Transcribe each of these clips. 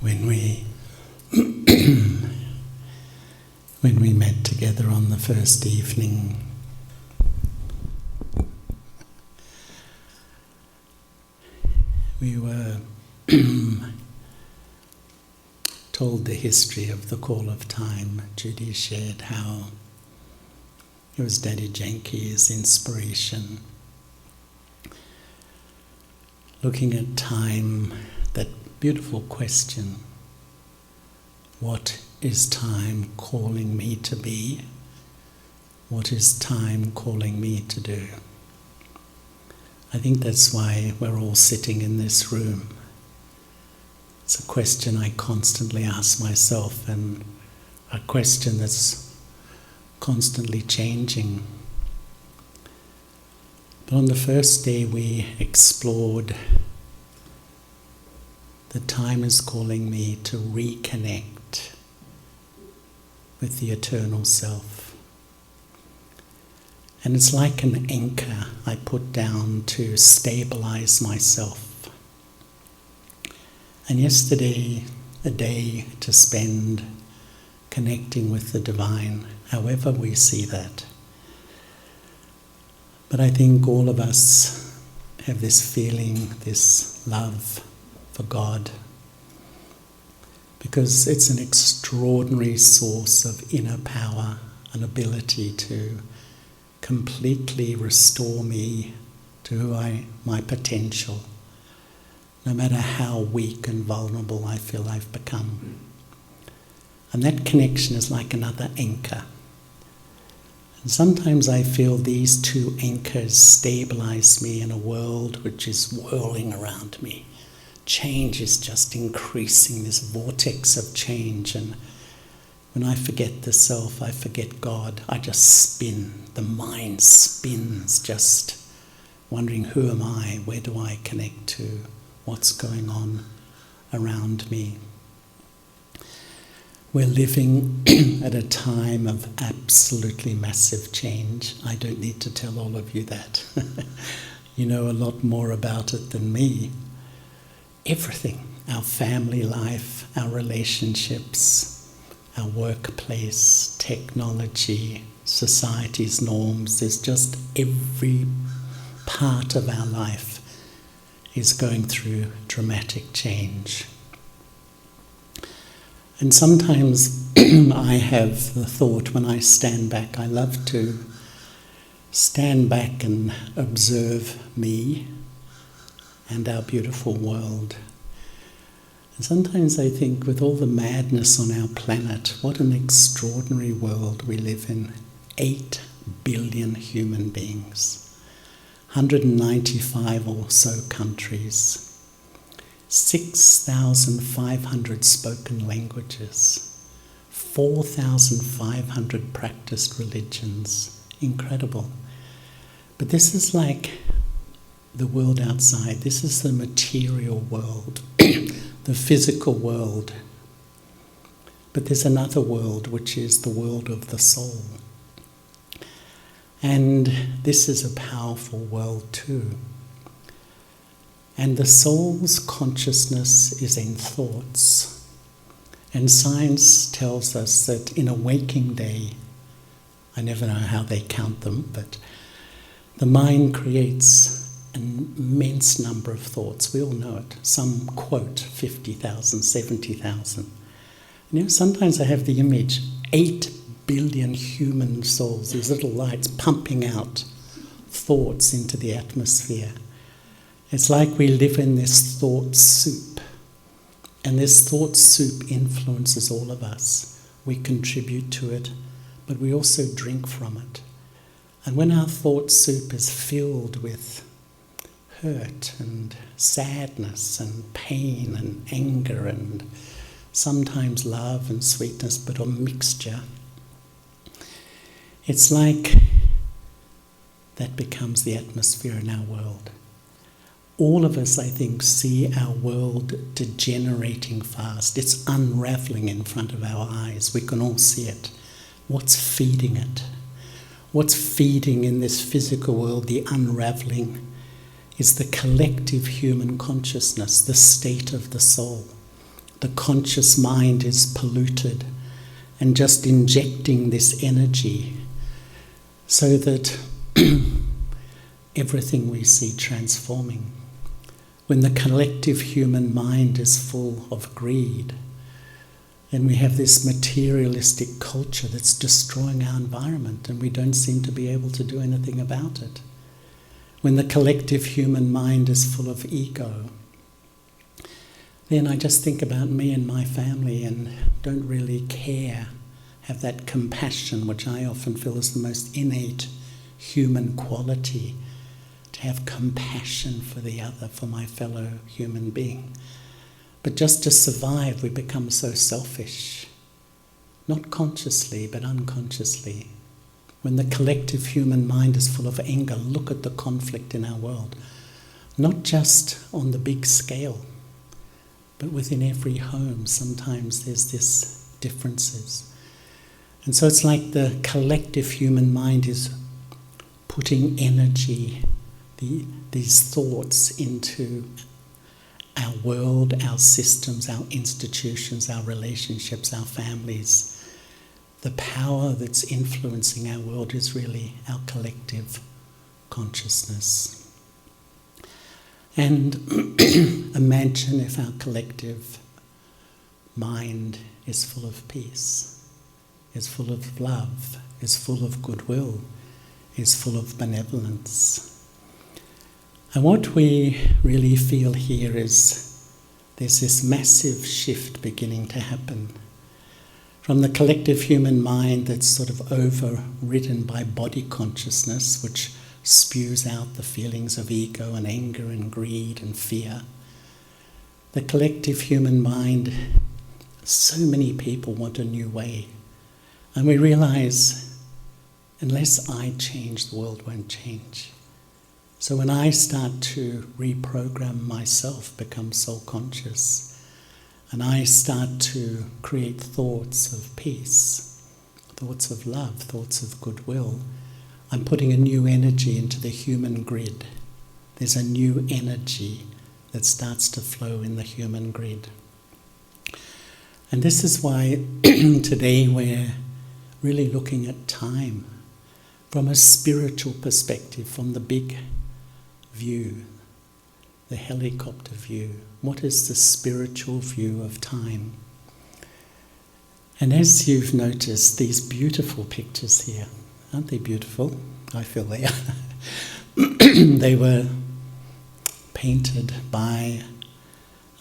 when we when we met together on the first evening, we were told the history of the call of time. Judy shared how it was Daddy Janki's inspiration, looking at time, that beautiful question, what is time calling me to be? What is time calling me to do? I think that's why we're all sitting in this room. It's a question I constantly ask myself, and a question that's constantly changing. But on the first day we explored that time is calling me to reconnect with the eternal self. And it's like an anchor I put down to stabilize myself. And yesterday, a day to spend connecting with the divine, however we see that. But I think all of us have this feeling, this love for God, because it's an extraordinary source of inner power, an ability to completely restore me to my potential, no matter how weak and vulnerable I feel I've become. And that connection is like another anchor. And sometimes I feel these two anchors stabilize me in a world which is whirling around me. Change is just increasing, this vortex of change. And when I forget the self, I forget God, I just spin. The mind spins, just wondering, who am I? Where do I connect to? What's going on around me? We're living at a time of absolutely massive change. I don't need to tell all of you that. You know a lot more about it than me. Everything, our family life, our relationships, our workplace, technology, society's norms, there's just every part of our life is going through dramatic change. And sometimes I have the thought when I stand back, I love to stand back and observe me and our beautiful world. And sometimes I think, with all the madness on our planet, what an extraordinary world we live in. 8 billion human beings, 195 or so countries, 6,500 spoken languages, 4,500 practiced religions. Incredible. But this is like the world outside. This is the material world, the physical world. But there's another world, which is the world of the soul. And this is a powerful world too. And the soul's consciousness is in thoughts. And science tells us that in a waking day, I never know how they count them, but the mind creates an immense number of thoughts. We all know it. Some quote 50,000, 70,000. You know, sometimes I have the image, 8 billion human souls, these little lights pumping out thoughts into the atmosphere. It's like we live in this thought soup, and this thought soup influences all of us. We contribute to it, but we also drink from it. And when our thought soup is filled with hurt and sadness and pain and anger and sometimes love and sweetness, but a mixture, it's like that becomes the atmosphere in our world. All of us, I think, see our world degenerating fast. It's unraveling in front of our eyes. We can all see it. What's feeding it? What's feeding in this physical world, the unraveling, is the collective human consciousness, the state of the soul. the conscious mind is polluted, and just injecting this energy so that everything we see transforming. When the collective human mind is full of greed, then we have this materialistic culture that's destroying our environment, and we don't seem to be able to do anything about it. When the collective human mind is full of ego, then I just think about me and my family and don't really care, have that compassion, which I often feel is the most innate human quality, to have compassion for the other, for my fellow human being. But just to survive, we become so selfish, not consciously, but unconsciously. When the collective human mind is full of anger, look at the conflict in our world, not just on the big scale, but within every home. Sometimes there's this differences. And so it's like the collective human mind is putting energy, these thoughts into our world, our systems, our institutions, our relationships, our families. The power that's influencing our world is really our collective consciousness. And imagine if our collective mind is full of peace, is full of love, is full of goodwill, is full of benevolence. And what we really feel here is there's this massive shift beginning to happen from the collective human mind that's sort of overridden by body consciousness, which spews out the feelings of ego and anger and greed and fear. The collective human mind, so many people want a new way. And we realize, unless I change, the world won't change. So when I start to reprogram myself, become soul-conscious, and I start to create thoughts of peace, thoughts of love, thoughts of goodwill, I'm putting a new energy into the human grid. There's a new energy that starts to flow in the human grid. And this is why today we're really looking at time from a spiritual perspective, from the big view, the helicopter view. What is the spiritual view of time? And as you've noticed, these beautiful pictures here, aren't they beautiful? I feel they are. They were painted by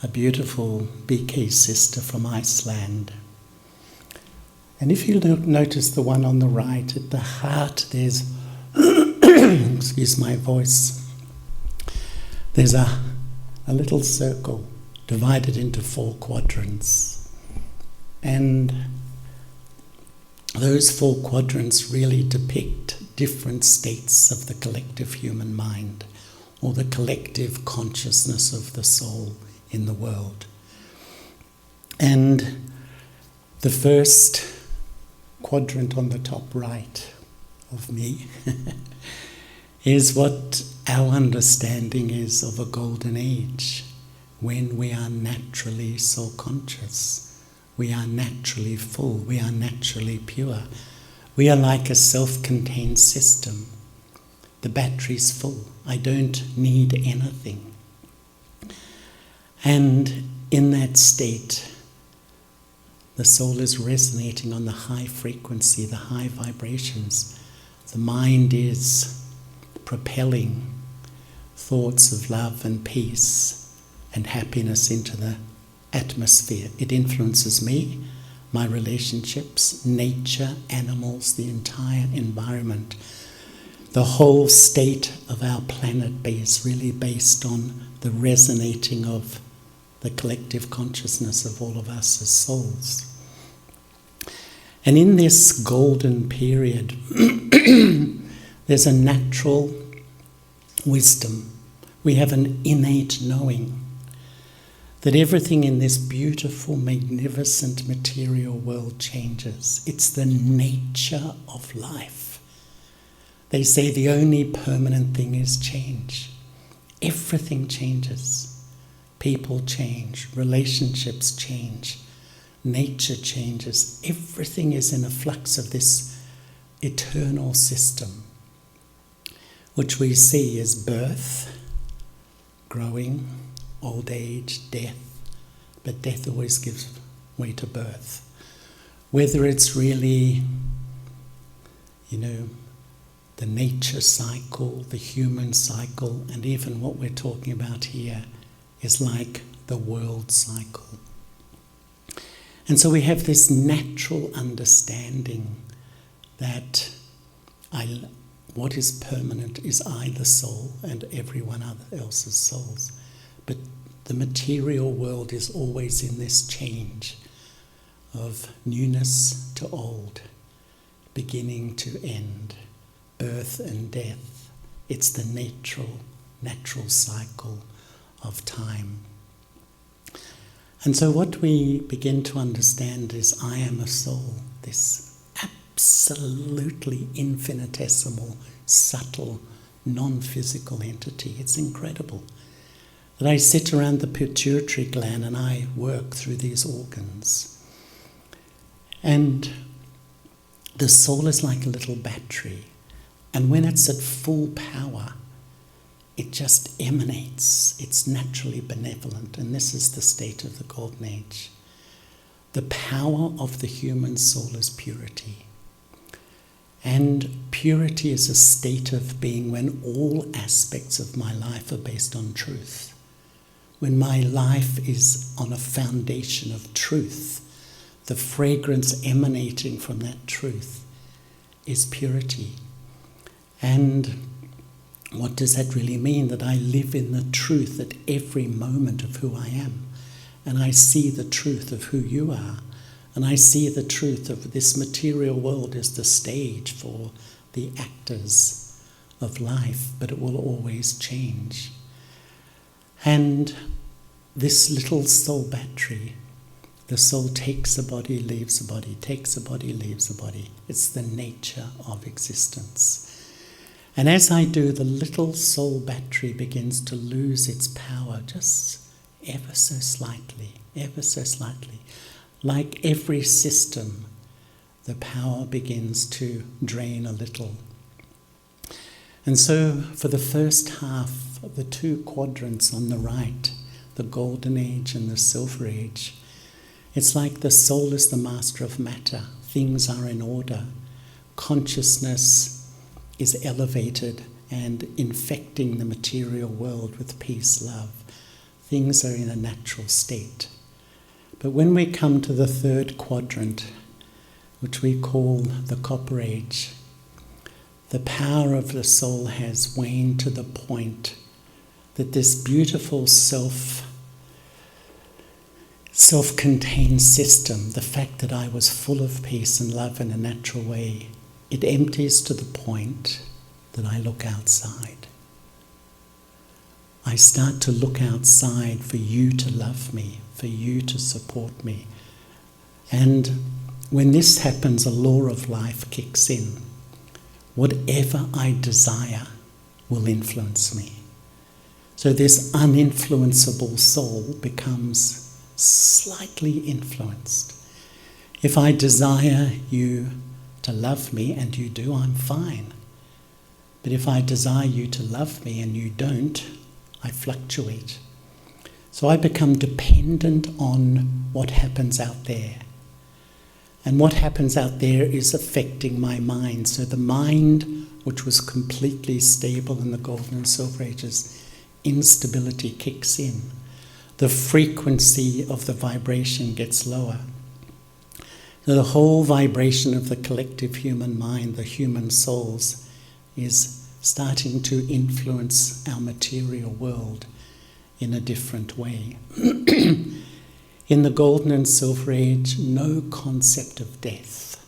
a beautiful BK sister from Iceland. And if you notice the one on the right, at the heart there's, excuse my voice, there's a little circle divided into 4 quadrants. And those 4 quadrants really depict different states of the collective human mind, or the collective consciousness of the soul in the world. And the first quadrant on the top right of me is what our understanding is of a golden age, when we are naturally soul-conscious, we are naturally full, we are naturally pure. We are like a self-contained system. The battery's full. I don't need anything. And in that state, the soul is resonating on the high frequency, the high vibrations. The mind is propelling thoughts of love and peace and happiness into the atmosphere. It influences me, my relationships, nature, animals, the entire environment. The whole state of our planet is really based on the resonating of the collective consciousness of all of us as souls. And in this golden period, there's a natural wisdom. We have an innate knowing that everything in this beautiful, magnificent material world changes. It's the nature of life. They say the only permanent thing is change. Everything changes. People change, relationships change, nature changes. Everything is in a flux of this eternal system, which we see as birth, growing, old age, death, but death always gives way to birth. Whether it's really, the nature cycle, the human cycle, and even what we're talking about here is like the world cycle. And so we have this natural understanding that what is permanent is I, the soul, and everyone else's souls. But the material world is always in this change of newness to old, beginning to end, birth and death. It's the natural cycle of time. And so what we begin to understand is I am a soul, this absolutely infinitesimal, subtle, non-physical entity. It's incredible that I sit around the pituitary gland and I work through these organs. And the soul is like a little battery. And when it's at full power, it just emanates. It's naturally benevolent. And this is the state of the Golden Age. The power of the human soul is purity. And purity is a state of being when all aspects of my life are based on truth. When my life is on a foundation of truth, the fragrance emanating from that truth is purity. And what does that really mean? That I live in the truth at every moment of who I am. And I see the truth of who you are. And I see the truth of this material world as the stage for the actors of life, but it will always change. And this little soul battery, the soul takes a body, leaves a body, takes a body, leaves a body. It's the nature of existence. And as I do, the little soul battery begins to lose its power just ever so slightly, ever so slightly. Like every system, the power begins to drain a little. And so for the first half of the two quadrants on the right, the Golden Age and the Silver Age, it's like the soul is the master of matter. Things are in order. Consciousness is elevated and infecting the material world with peace, love. Things are in a natural state. But when we come to the third quadrant, which we call the Copper Age, the power of the soul has waned to the point that this beautiful self-contained system, the fact that I was full of peace and love in a natural way, it empties to the point that I look outside. I start to look outside for you to love me, for you to support me. And when this happens, a law of life kicks in. Whatever I desire will influence me. So this uninfluenceable soul becomes slightly influenced. If I desire you to love me and you do, I'm fine. But if I desire you to love me and you don't, I fluctuate. So I become dependent on what happens out there. And what happens out there is affecting my mind. So the mind, which was completely stable in the Golden and Silver Ages, instability kicks in. The frequency of the vibration gets lower. So the whole vibration of the collective human mind, the human souls, is starting to influence our material world in a different way. In the Golden and Silver Age, no concept of death.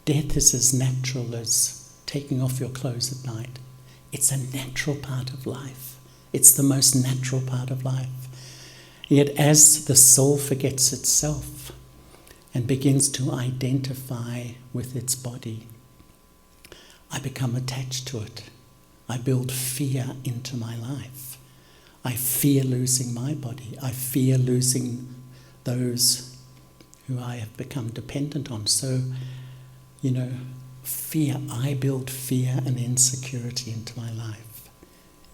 Death is as natural as taking off your clothes at night. It's a natural part of life. It's the most natural part of life. Yet as the soul forgets itself and begins to identify with its body, I become attached to it. I build fear into my life. I fear losing my body. I fear losing those who I have become dependent on. So, fear. I build fear and insecurity into my life.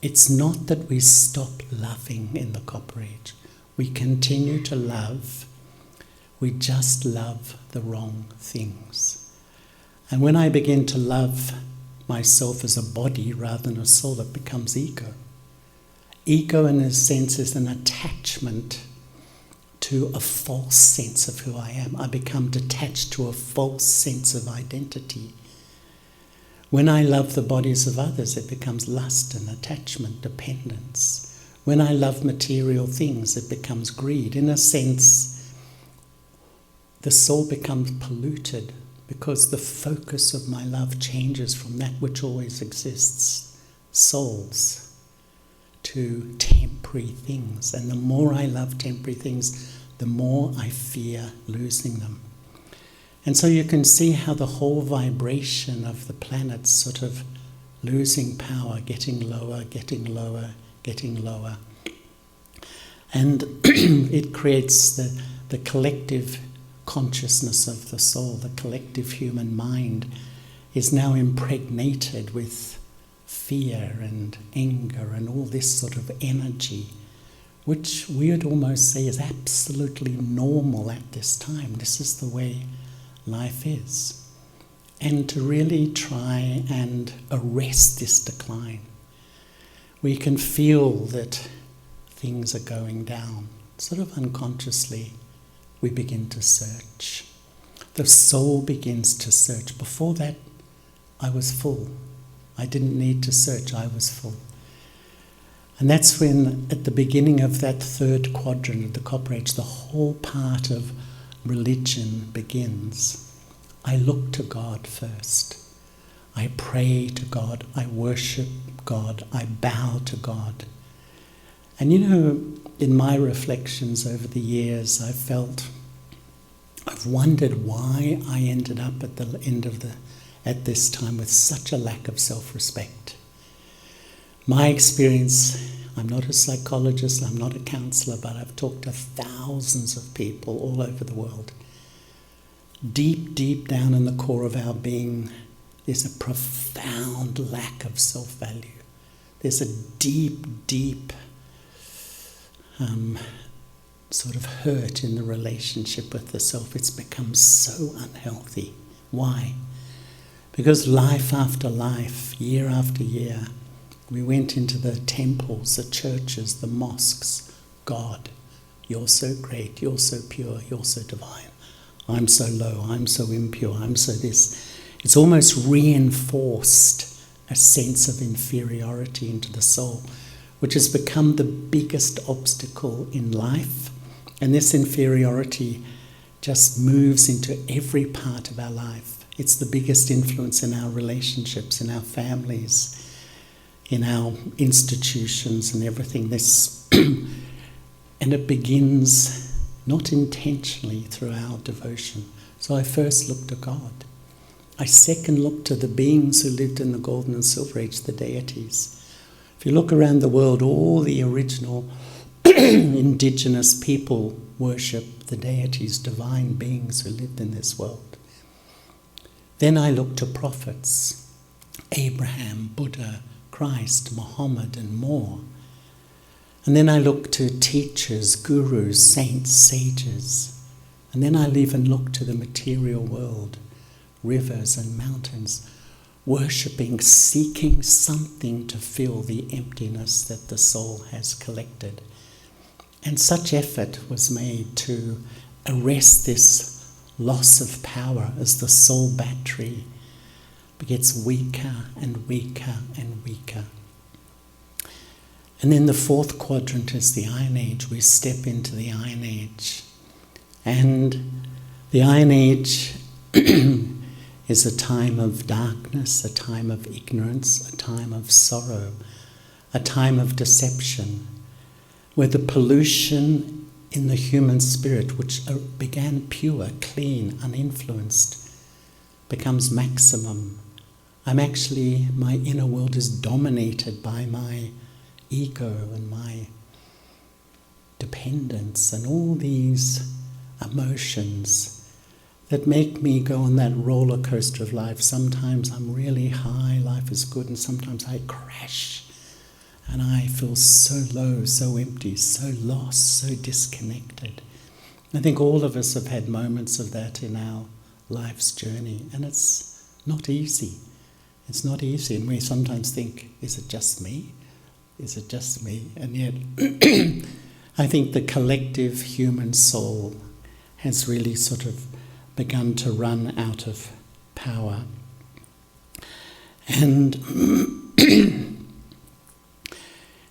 It's not that we stop loving in the Copper Age. We continue to love. We just love the wrong things. And when I begin to love myself as a body rather than a soul, it becomes ego. Ego, in a sense, is an attachment to a false sense of who I am. I become detached to a false sense of identity. When I love the bodies of others, it becomes lust and attachment, dependence. When I love material things, it becomes greed. In a sense, the soul becomes polluted because the focus of my love changes from that which always exists, souls, to temporary things. And the more I love temporary things, the more I fear losing them. And so you can see how the whole vibration of the planet's sort of losing power, getting lower, getting lower, getting lower. And it creates the collective consciousness of the soul, the collective human mind is now impregnated with fear and anger and all this sort of energy, which we would almost say is absolutely normal at this time. This is the way life is. And to really try and arrest this decline, we can feel that things are going down. Sort of unconsciously, we begin to search. The soul begins to search. Before that, I was full. I didn't need to search, I was full. And that's when, at the beginning of that third quadrant of the Copper Age, the whole part of religion begins. I look to God first. I pray to God. I worship God. I bow to God. And in my reflections over the years, I've wondered why I ended up at the end of at this time with such a lack of self-respect. My experience, I'm not a psychologist, I'm not a counsellor, but I've talked to thousands of people all over the world. Deep, deep down in the core of our being, there's a profound lack of self-value. There's a deep, deep sort of hurt in the relationship with the self. It's become so unhealthy. Why? Because life after life, year after year, we went into the temples, the churches, the mosques. God, you're so great, you're so pure, you're so divine. I'm so low, I'm so impure, I'm so this. It's almost reinforced a sense of inferiority into the soul, which has become the biggest obstacle in life. And this inferiority just moves into every part of our life. It's the biggest influence in our relationships, in our families, in our institutions and everything. And it begins not intentionally through our devotion. So I first looked to God. I second looked to the beings who lived in the Golden and Silver Age, the deities. If you look around the world, all the original indigenous people worship the deities, divine beings who lived in this world. Then I looked to prophets, Abraham, Buddha, Christ, Muhammad, and more. And then I looked to teachers, gurus, saints, sages. And then I'll even look to the material world, rivers and mountains, worshipping, seeking something to fill the emptiness that the soul has collected. And such effort was made to arrest this loss of power as the soul battery gets weaker and weaker and weaker. And then the fourth quadrant is the Iron Age. We step into the Iron Age. And the Iron Age is a time of darkness, a time of ignorance, a time of sorrow, a time of deception, where the pollution in the human spirit, which began pure, clean, uninfluenced, becomes maximum. My inner world is dominated by my ego and my dependence and all these emotions that make me go on that roller coaster of life. Sometimes I'm really high, life is good, and sometimes I crash and I feel so low, so empty, so lost, so disconnected. I think all of us have had moments of that in our life's journey, and it's not easy. It's not easy, and we sometimes think, is it just me? Is it just me? And yet, I think the collective human soul has really sort of begun to run out of power. And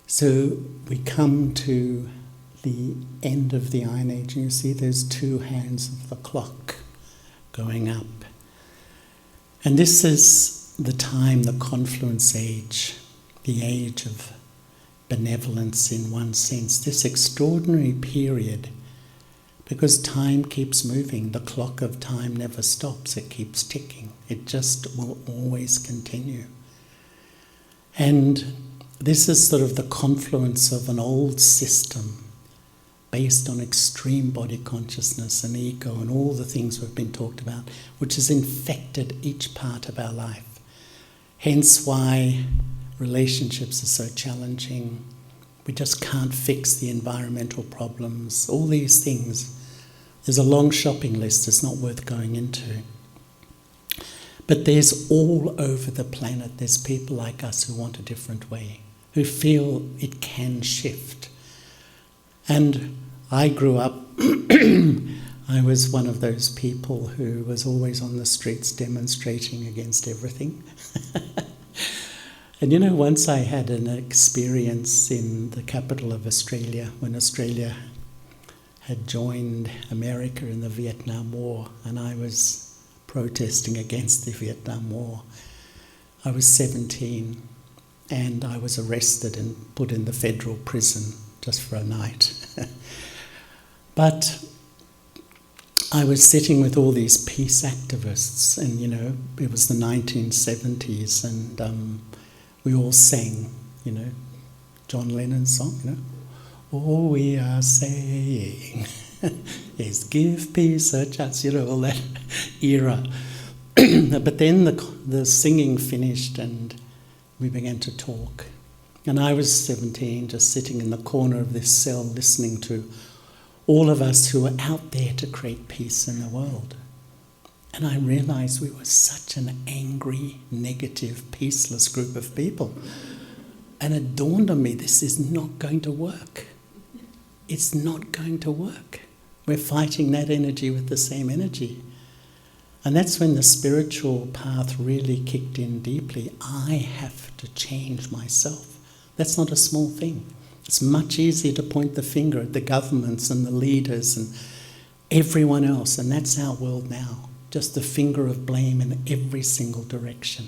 so we come to the end of the Iron Age, and you see there's two hands of the clock going up. And this is the time, the confluence age, the age of benevolence in one sense, this extraordinary period, because time keeps moving, the clock of time never stops, it keeps ticking, it just will always continue. And this is sort of the confluence of an old system based on extreme body consciousness and ego and all the things we've been talked about, which has infected each part of our life. Hence why relationships are so challenging. We just can't fix the environmental problems, all these things. There's a long shopping list, it's not worth going into. But there's all over the planet, there's people like us who want a different way, who feel it can shift. And I grew up, I was one of those people who was always on the streets demonstrating against everything. And you know, once I had an experience in the capital of Australia, when Australia had joined America in the Vietnam War, and I was protesting against the Vietnam War. I was 17, and I was arrested and put in the federal prison just for a night. But I was sitting with all these peace activists, and you know, it was the 1970s, and we all sang, you know, John Lennon's song, you know, all we are saying is give peace a chance, you know, all that era. But then the singing finished and we began to talk. And I was 17, just sitting in the corner of this cell listening to all of us who were out there to create peace in the world. And I realised we were such an angry, negative, peaceless group of people. And it dawned on me, this is not going to work. It's not going to work. We're fighting that energy with the same energy. And that's when the spiritual path really kicked in deeply. I have to change myself. That's not a small thing. It's much easier to point the finger at the governments and the leaders and everyone else, and that's our world now. Just the finger of blame in every single direction.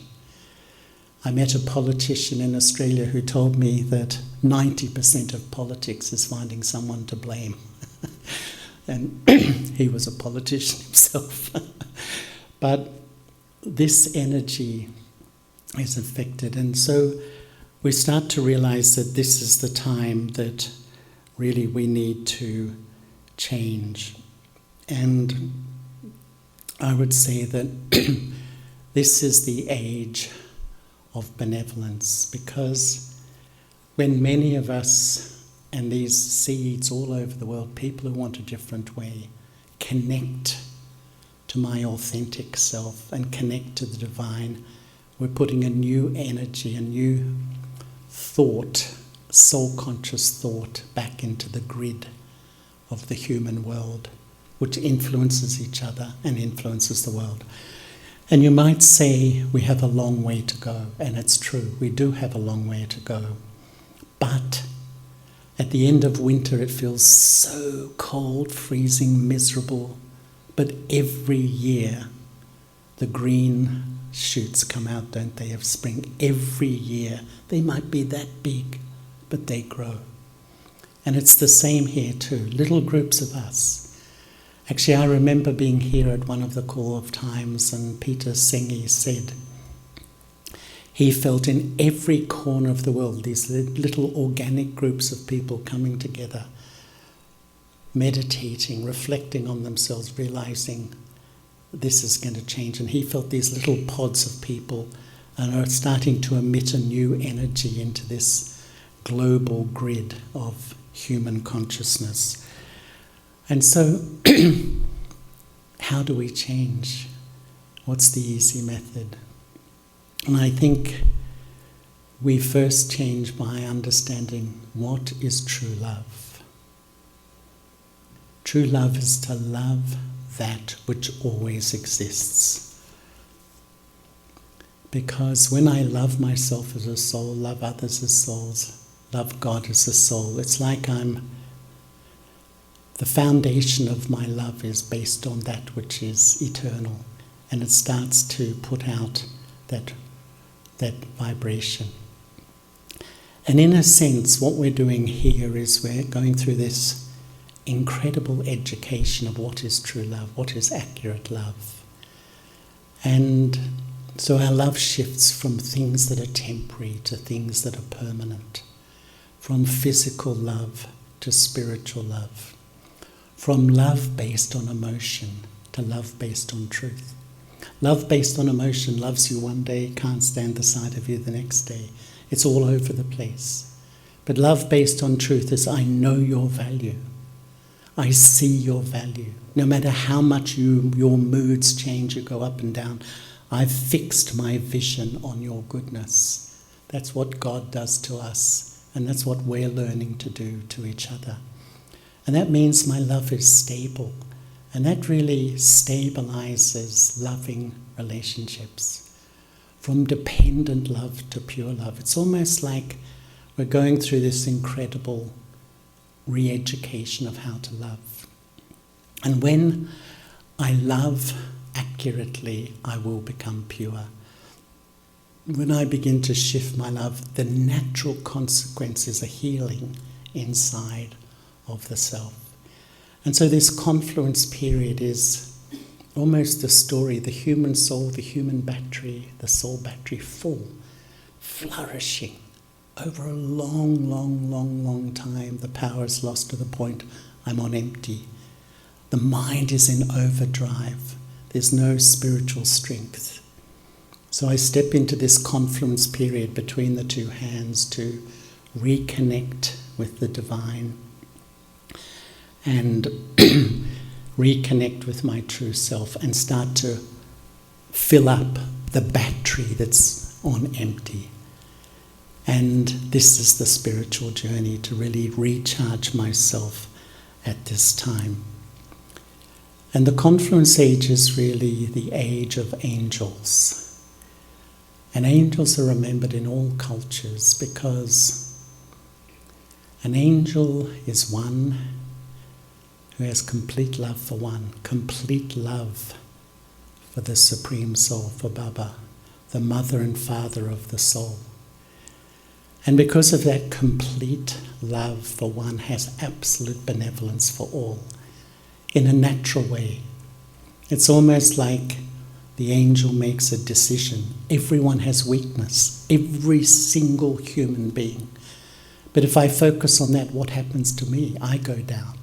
I met a politician in Australia who told me that 90% of politics is finding someone to blame. And he was a politician himself. But this energy is affected, and so we start to realise that this is the time that really we need to change. And I would say that this is the age of benevolence, because when many of us, and these seeds all over the world, people who want a different way, connect to my authentic self and connect to the divine, we're putting a new energy, a new thought, soul-conscious thought, back into the grid of the human world, which influences each other and influences the world. And you might say we have a long way to go, and it's true, we do have a long way to go. But at the end of winter it feels so cold, freezing, miserable, but every year the green shoots come out, don't they, of spring. Every year. They might be that big, but they grow. And it's the same here too, little groups of us. Actually, I remember being here at one of the call of times, and Peter Senge said he felt in every corner of the world these little organic groups of people coming together, meditating, reflecting on themselves, realizing this is going to change. And he felt these little pods of people are starting to emit a new energy into this global grid of human consciousness. And so, how do we change? What's the easy method? And I think we first change by understanding what is true love. True love is to love that which always exists. Because when I love myself as a soul, love others as souls, love God as a soul, it's like the foundation of my love is based on that which is eternal, and it starts to put out that vibration. And in a sense, what we're doing here is we're going through this incredible education of what is true love, what is accurate love. And so our love shifts from things that are temporary to things that are permanent, from physical love to spiritual love, from love based on emotion to love based on truth. Love based on emotion loves you one day, can't stand the sight of you the next day. It's all over the place. But love based on truth is, I know your value. I see your value. No matter how much your moods change, you go up and down, I've fixed my vision on your goodness. That's what God does to us, and that's what we're learning to do to each other. And that means my love is stable, and that really stabilizes loving relationships. From dependent love to pure love. It's almost like we're going through this incredible re-education of how to love. And when I love accurately, I will become pure. When I begin to shift my love, the natural consequence is a healing inside of the self. And so this confluence period is almost the story, the human soul, the human battery, the soul battery full, flourishing. Over a long, long, long, long time, the power is lost to the point I'm on empty. The mind is in overdrive. There's no spiritual strength. So I step into this confluence period between the two hands to reconnect with the divine and reconnect with my true self and start to fill up the battery that's on empty. And this is the spiritual journey, to really recharge myself at this time. And the confluence age is really the age of angels. And angels are remembered in all cultures because an angel is one who has complete love for one, complete love for the Supreme Soul, for Baba, the mother and father of the soul. And because of that complete love for one, has absolute benevolence for all, in a natural way. It's almost like the angel makes a decision. Everyone has weakness, every single human being. But if I focus on that, what happens to me? I go down.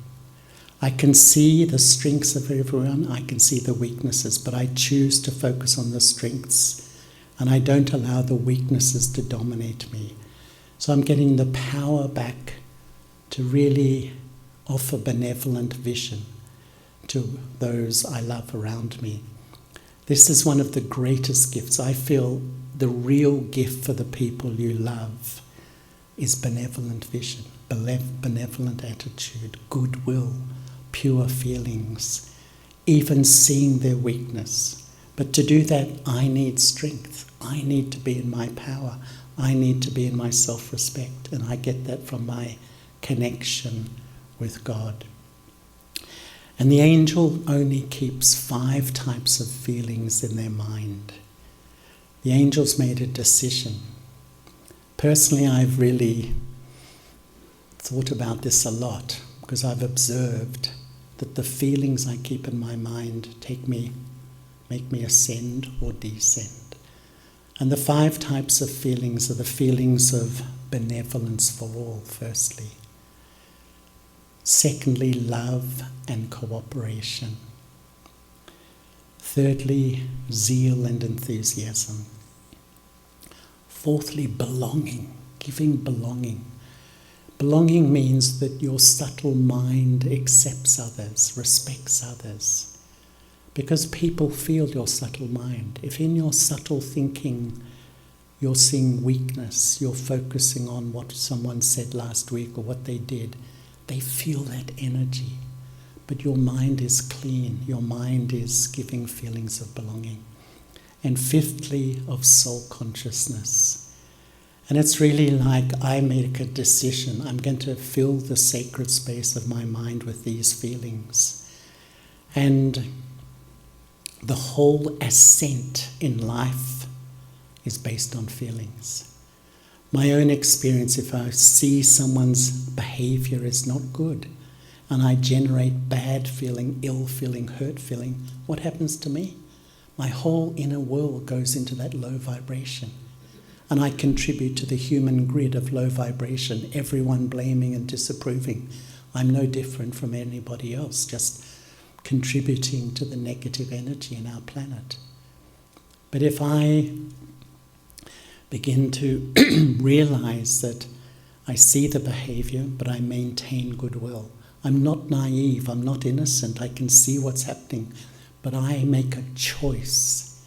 I can see the strengths of everyone, I can see the weaknesses, but I choose to focus on the strengths, and I don't allow the weaknesses to dominate me. So I'm getting the power back to really offer benevolent vision to those I love around me. This is one of the greatest gifts. I feel the real gift for the people you love is benevolent vision, benevolent attitude, goodwill, pure feelings, even seeing their weakness. But to do that, I need strength. I need to be in my power. I need to be in my self-respect, and I get that from my connection with God. And the angel only keeps 5 types of feelings in their mind. The angels made a decision. Personally, I've really thought about this a lot because I've observed that the feelings I keep in my mind make me ascend or descend. And the 5 types of feelings are the feelings of benevolence for all, firstly. Secondly, love and cooperation. Thirdly, zeal and enthusiasm. Fourthly, belonging, giving belonging. Belonging means that your subtle mind accepts others, respects others, because people feel your subtle mind. If in your subtle thinking you're seeing weakness, you're focusing on what someone said last week or what they did, they feel that energy. But your mind is clean, your mind is giving feelings of belonging. And fifthly, of soul consciousness. And it's really like I make a decision. I'm going to fill the sacred space of my mind with these feelings. And the whole ascent in life is based on feelings. My own experience, if I see someone's behavior is not good, and I generate bad feeling, ill feeling, hurt feeling, what happens to me? My whole inner world goes into that low vibration. And I contribute to the human grid of low vibration, everyone blaming and disapproving. I'm no different from anybody else, just contributing to the negative energy in our planet. But if I begin to realize that I see the behavior, but I maintain goodwill. I'm not naive, I'm not innocent, I can see what's happening, but I make a choice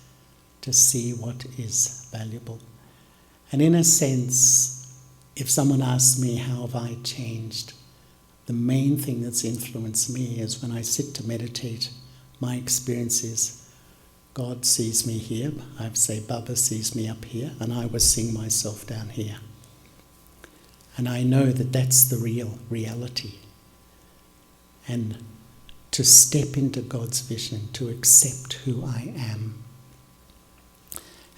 to see what is valuable. And in a sense, if someone asks me how have I changed, the main thing that's influenced me is when I sit to meditate, my experience is God sees me here, I say Baba sees me up here, and I was seeing myself down here. And I know that that's the real reality. And to step into God's vision, to accept who I am,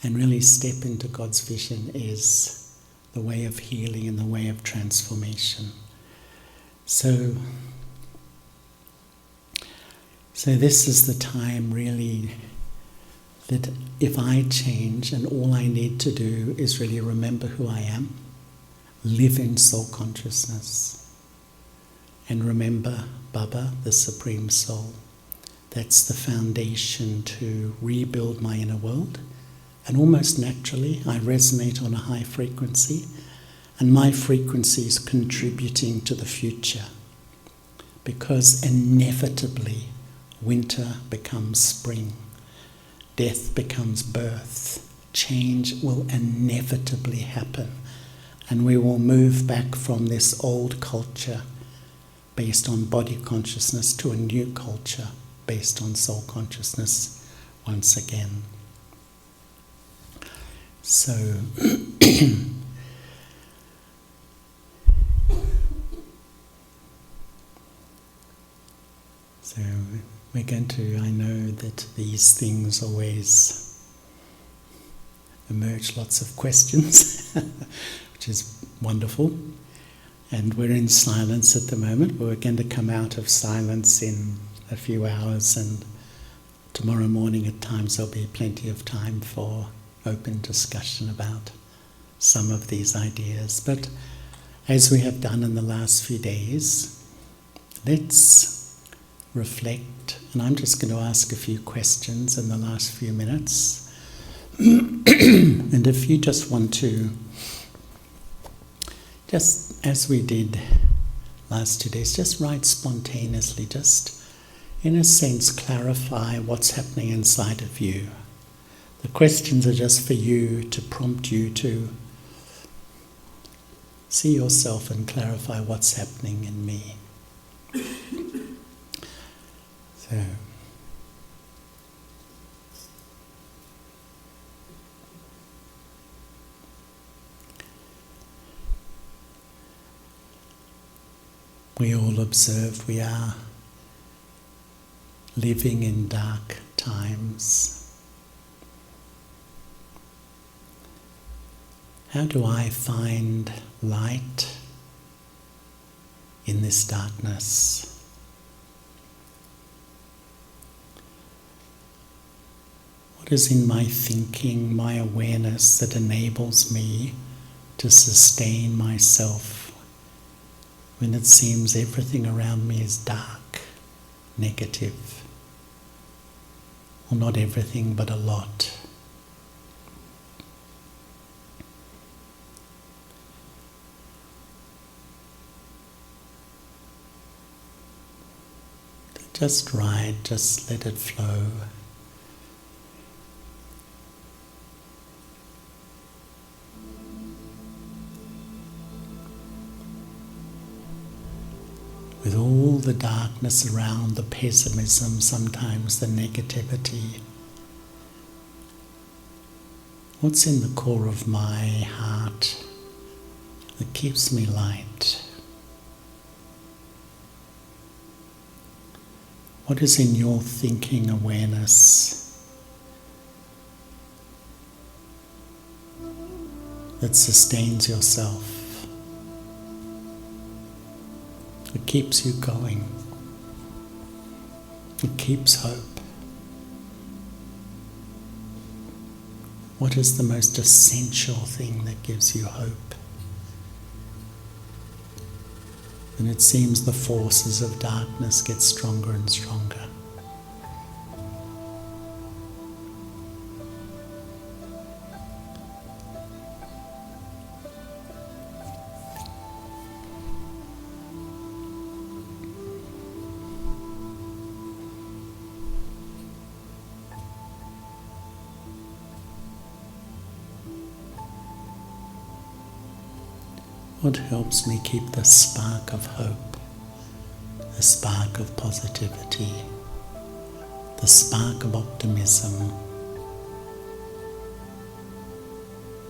and really step into God's vision is the way of healing and the way of transformation. So this is the time really that if I change and all I need to do is really remember who I am, live in soul consciousness, and remember Baba, the Supreme Soul. That's the foundation to rebuild my inner world. And almost naturally, I resonate on a high frequency, and my frequency is contributing to the future, because inevitably winter becomes spring, death becomes birth, change will inevitably happen, and we will move back from this old culture based on body consciousness to a new culture based on soul consciousness once again. So we're going to, I know that these things always emerge lots of questions, which is wonderful. And we're in silence at the moment. We're going to come out of silence in a few hours, and tomorrow morning at times there'll be plenty of time for open discussion about some of these ideas. But as we have done in the last few days, let's reflect, and I'm just going to ask a few questions in the last few minutes. And if you just want to, just as we did last 2 days, just write spontaneously, just in a sense clarify what's happening inside of you. The questions are just for you, to prompt you to see yourself and clarify what's happening in me. So we all observe we are living in dark times. How do I find light in this darkness? What is in my thinking, my awareness that enables me to sustain myself when it seems everything around me is dark, negative, or not everything but a lot. Just right, just let it flow. With all the darkness around, the pessimism, sometimes the negativity, what's in the core of my heart that keeps me light? What is in your thinking awareness that sustains yourself? It keeps you going. It keeps hope. What is the most essential thing that gives you hope? And it seems the forces of darkness get stronger and stronger. What helps me keep the spark of hope, the spark of positivity, the spark of optimism,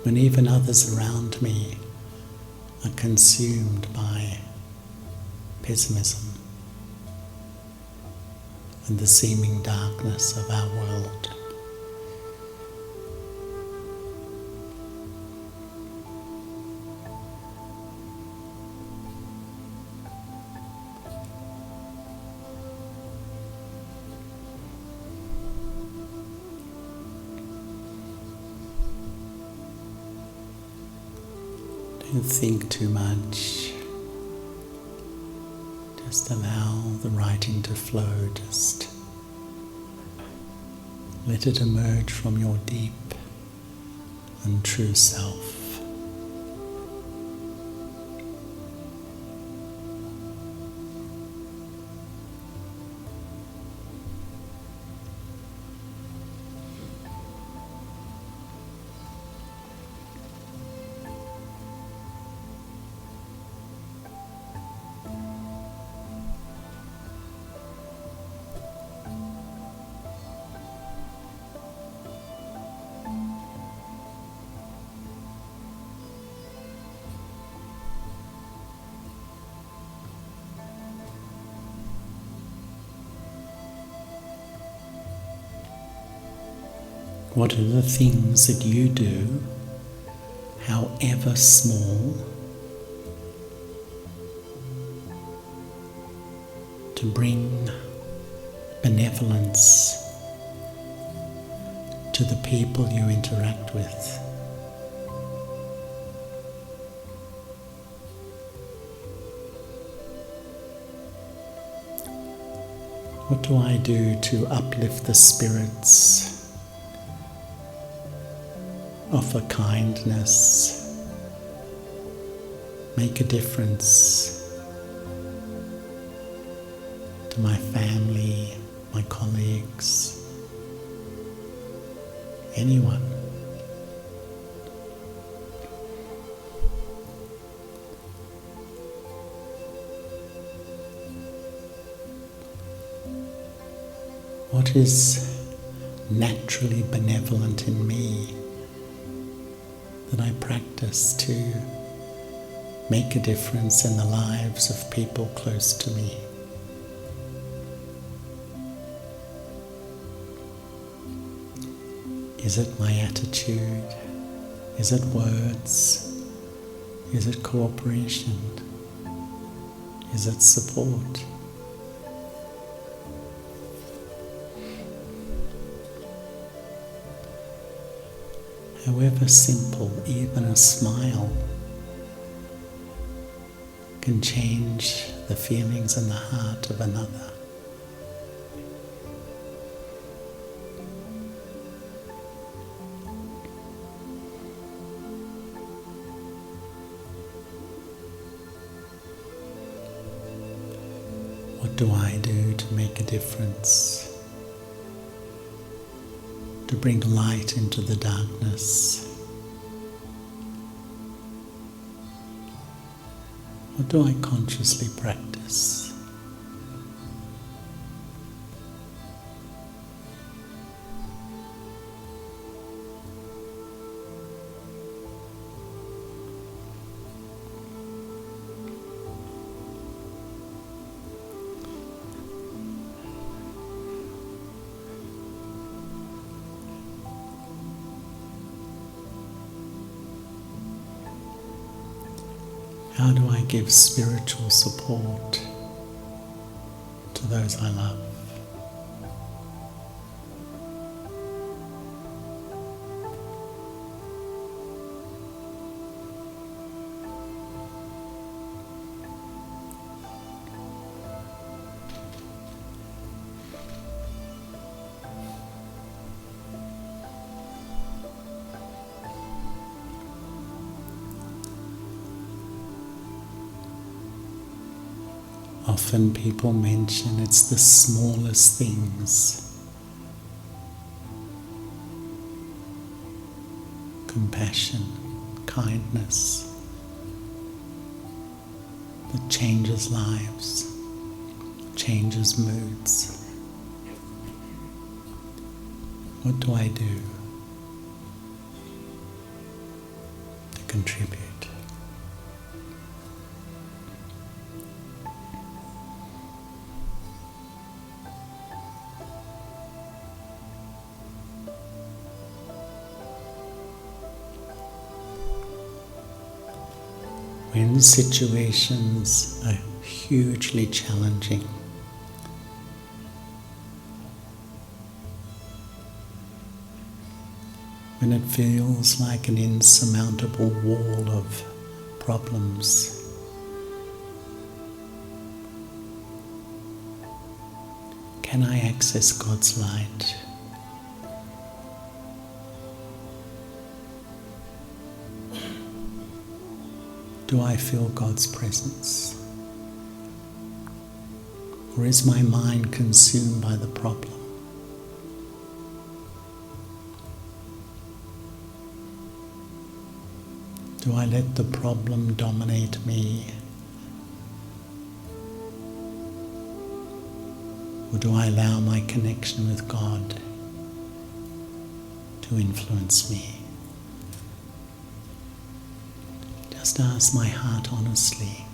when even others around me are consumed by pessimism and the seeming darkness of our world? Don't think too much. Just allow the writing to flow. Just let it emerge from your deep and true self. What are the things that you do, however small, to bring benevolence to the people you interact with? What do I do to uplift the spirits? Offer kindness, make a difference to my family, my colleagues, anyone. What is naturally benevolent in me that I practice to make a difference in the lives of people close to me? Is it my attitude? Is it words? Is it cooperation? Is it support? However simple, even a smile can change the feelings in the heart of another. What do I do to make a difference? To bring light into the darkness? What do I consciously practice? How do I give spiritual support to those I love? Often people mention it's the smallest things. Compassion, kindness, that changes lives, changes moods. What do I do to contribute? When situations are hugely challenging, when it feels like an insurmountable wall of problems, can I access God's light? Do I feel God's presence? Or is my mind consumed by the problem? Do I let the problem dominate me? Or do I allow my connection with God to influence me? Just ask my heart honestly.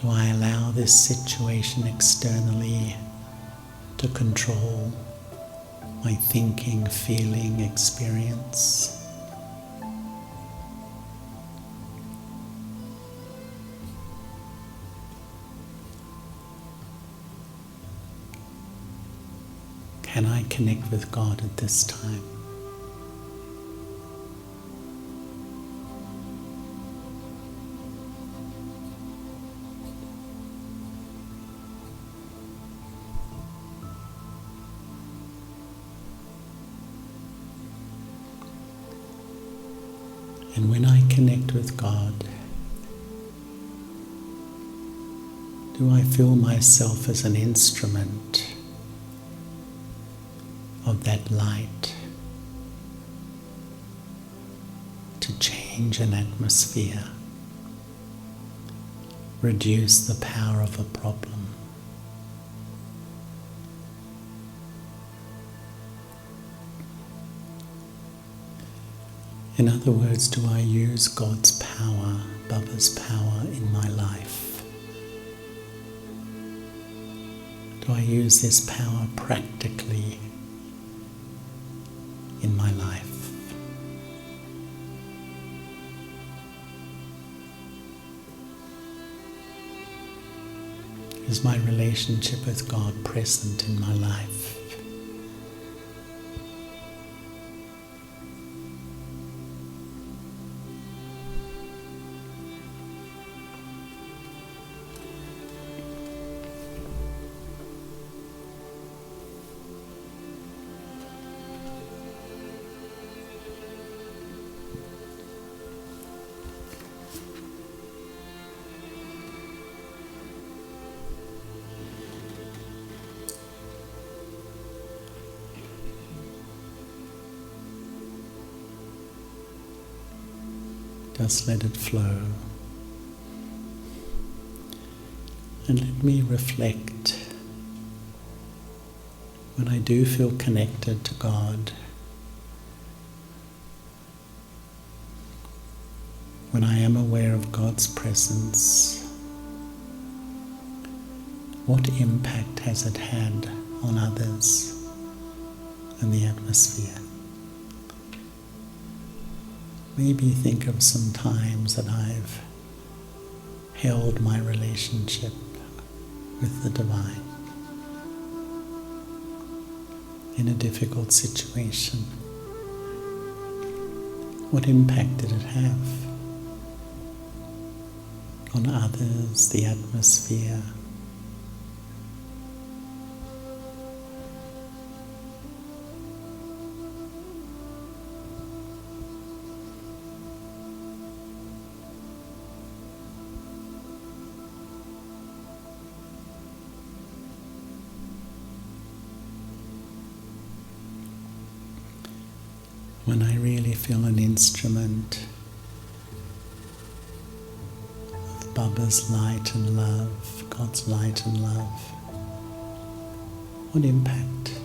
Do I allow this situation externally to control my thinking, feeling, experience? Can I connect with God at this time? And when I connect with God, do I feel myself as an instrument of that light to change an atmosphere, reduce the power of a problem? In other words, do I use God's power, Baba's power in my life? Do I use this power practically in my life? Is my relationship with God present in my life? Just let it flow. And let me reflect. When I do feel connected to God, when I am aware of God's presence, what impact has it had on others and the atmosphere? Maybe think of some times that I've held my relationship with the divine in a difficult situation. What impact did it have on others, the atmosphere? When I really feel an instrument of Baba's light and love, God's light and love, what impact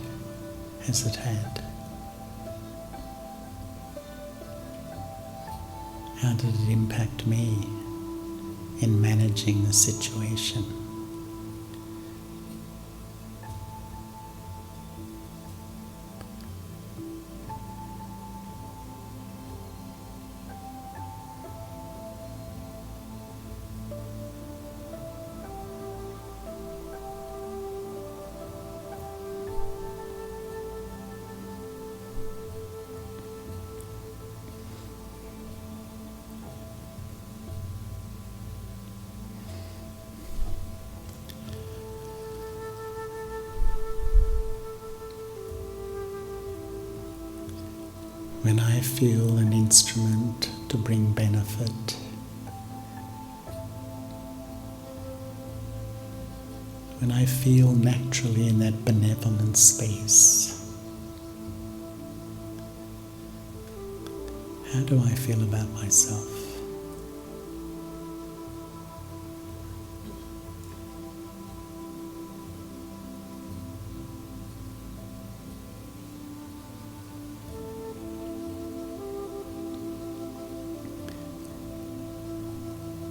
has it had? How did it impact me in managing the situation? When I feel an instrument to bring benefit, when I feel naturally in that benevolent space, how do I feel about myself?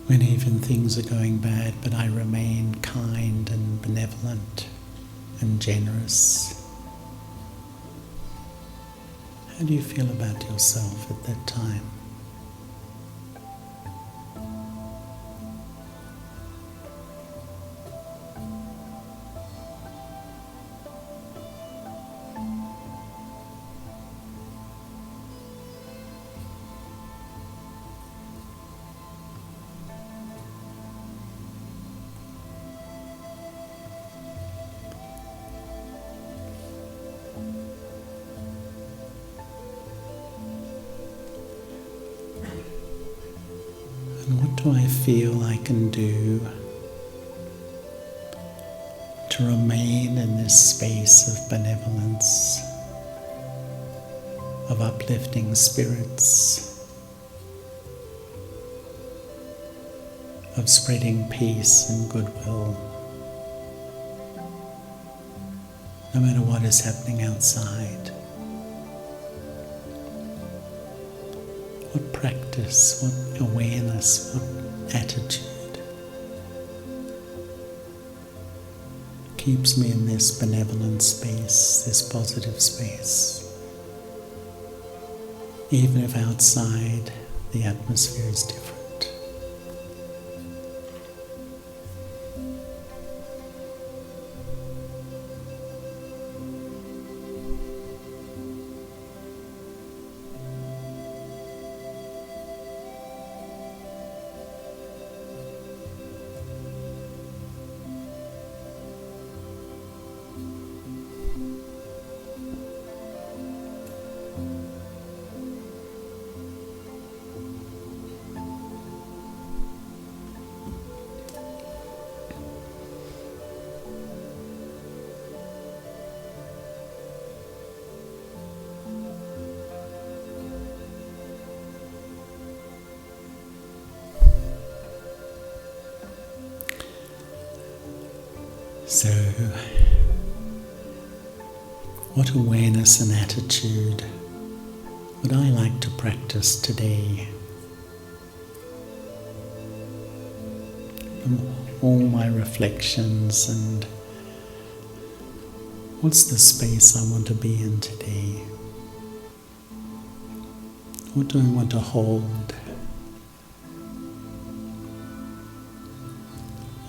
When even things are going bad, but I remain kind and benevolent and generous, how do you feel about yourself at that time? And what do I feel I can do to remain in this space of benevolence, of uplifting spirits, of spreading peace and goodwill, no matter what is happening outside? What practice, what awareness, what attitude keeps me in this benevolent space, this positive space, even if outside the atmosphere is different? So, what awareness and attitude would I like to practice today? From all my reflections, and what's the space I want to be in today? What do I want to hold?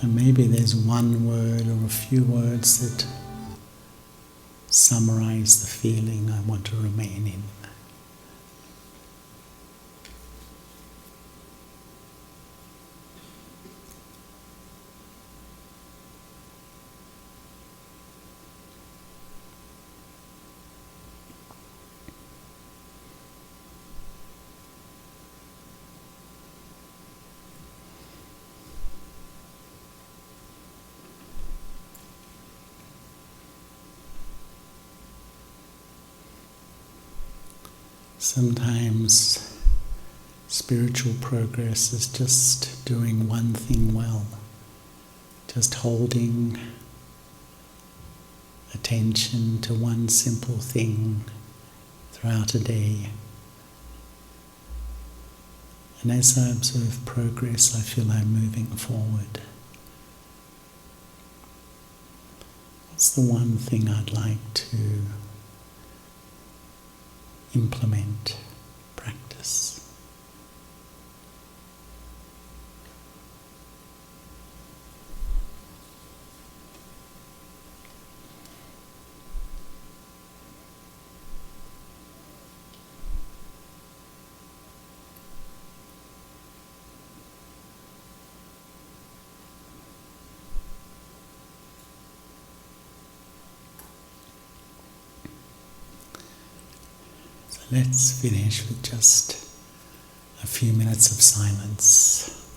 And maybe there's one word or a few words that summarize the feeling I want to remain in. Sometimes spiritual progress is just doing one thing well, just holding attention to one simple thing throughout a day. And as I observe progress, I feel I'm moving forward. What's the one thing I'd like to implement, practice? Let's finish with just a few minutes of silence.